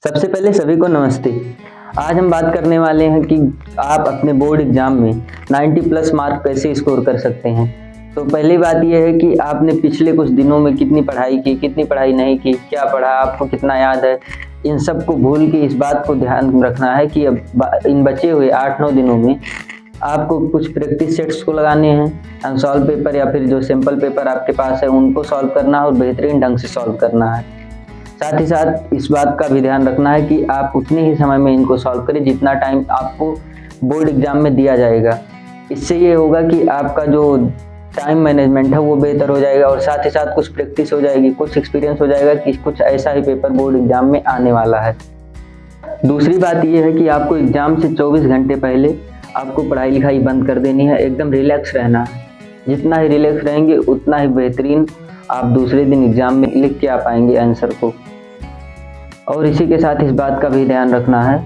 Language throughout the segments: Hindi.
सबसे पहले सभी को नमस्ते। आज हम बात करने वाले हैं कि आप अपने बोर्ड एग्जाम में 90 प्लस मार्क कैसे स्कोर कर सकते हैं। तो पहली बात यह है कि आपने पिछले कुछ दिनों में कितनी पढ़ाई की, कितनी पढ़ाई नहीं की, क्या पढ़ा, आपको कितना याद है। इन सब को भूल के इस बात को ध्यान रखना है कि अब इन बचे हुए 8-9 दिनों में आपको कुछ प्रैक्टिस सेट्स को लगाने हैं। अनसॉल्व पेपर या फिर जो सिंपल पेपर आपके पास है उनको सॉल्व करना है और बेहतरीन ढंग से सॉल्व करना है। साथ ही साथ इस बात का भी ध्यान रखना है कि आप उतने ही समय में इनको सॉल्व करें जितना टाइम आपको बोर्ड एग्जाम में दिया जाएगा। इससे ये होगा कि आपका जो टाइम मैनेजमेंट है वो बेहतर हो जाएगा और साथ ही साथ कुछ प्रैक्टिस हो जाएगी, कुछ एक्सपीरियंस हो जाएगा कि कुछ ऐसा ही पेपर बोर्ड एग्जाम में आने वाला है। दूसरी बात ये है कि आपको एग्जाम से 24 घंटे पहले आपको पढ़ाई लिखाई बंद कर देनी है, एकदम रिलैक्स रहना है। जितना ही रिलैक्स रहेंगे उतना ही बेहतरीन आप दूसरे दिन एग्जाम में लिख के आ पाएंगे आंसर को। और इसी के साथ इस बात का भी ध्यान रखना है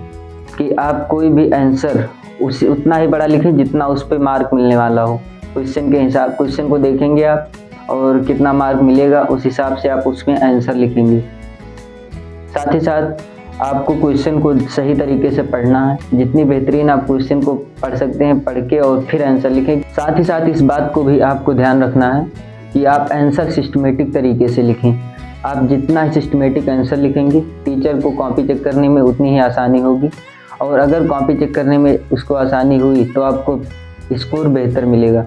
कि आप कोई भी आंसर उसी उतना ही बड़ा लिखें जितना उस पर मार्क मिलने वाला हो। क्वेश्चन के हिसाब क्वेश्चन को देखेंगे आप और कितना मार्क मिलेगा उस हिसाब से आप उसमें आंसर लिखेंगे। साथ ही साथ आपको क्वेश्चन को सही तरीके से पढ़ना है। जितनी बेहतरीन आप क्वेश्चन को पढ़ सकते हैं पढ़ के और फिर आंसर लिखें। साथ ही साथ इस बात को भी आपको ध्यान रखना है कि आप आंसर सिस्टमेटिक तरीके से लिखें। आप जितना सिस्टमेटिक आंसर लिखेंगे टीचर को कॉपी चेक करने में उतनी ही आसानी होगी और अगर कॉपी चेक करने में उसको आसानी हुई तो आपको स्कोर बेहतर मिलेगा,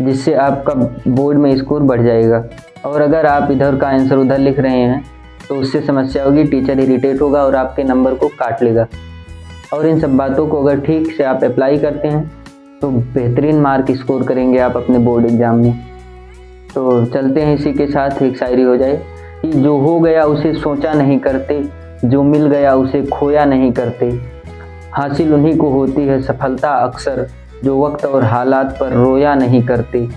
जिससे आपका बोर्ड में स्कोर बढ़ जाएगा। और अगर आप इधर का आंसर उधर लिख रहे हैं तो उससे समस्या होगी, टीचर इरिटेट होगा और आपके नंबर को काट लेगा। और इन सब बातों को अगर ठीक से आप अप्लाई करते हैं तो बेहतरीन मार्क स्कोर करेंगे आप अपने बोर्ड एग्जाम में। तो चलते हैं इसी के साथ एक शायरी हो जाए कि जो हो गया उसे सोचा नहीं करते, जो मिल गया उसे खोया नहीं करते। हासिल उन्हीं को होती है सफलता अक्सर, जो वक्त और हालात पर रोया नहीं करते।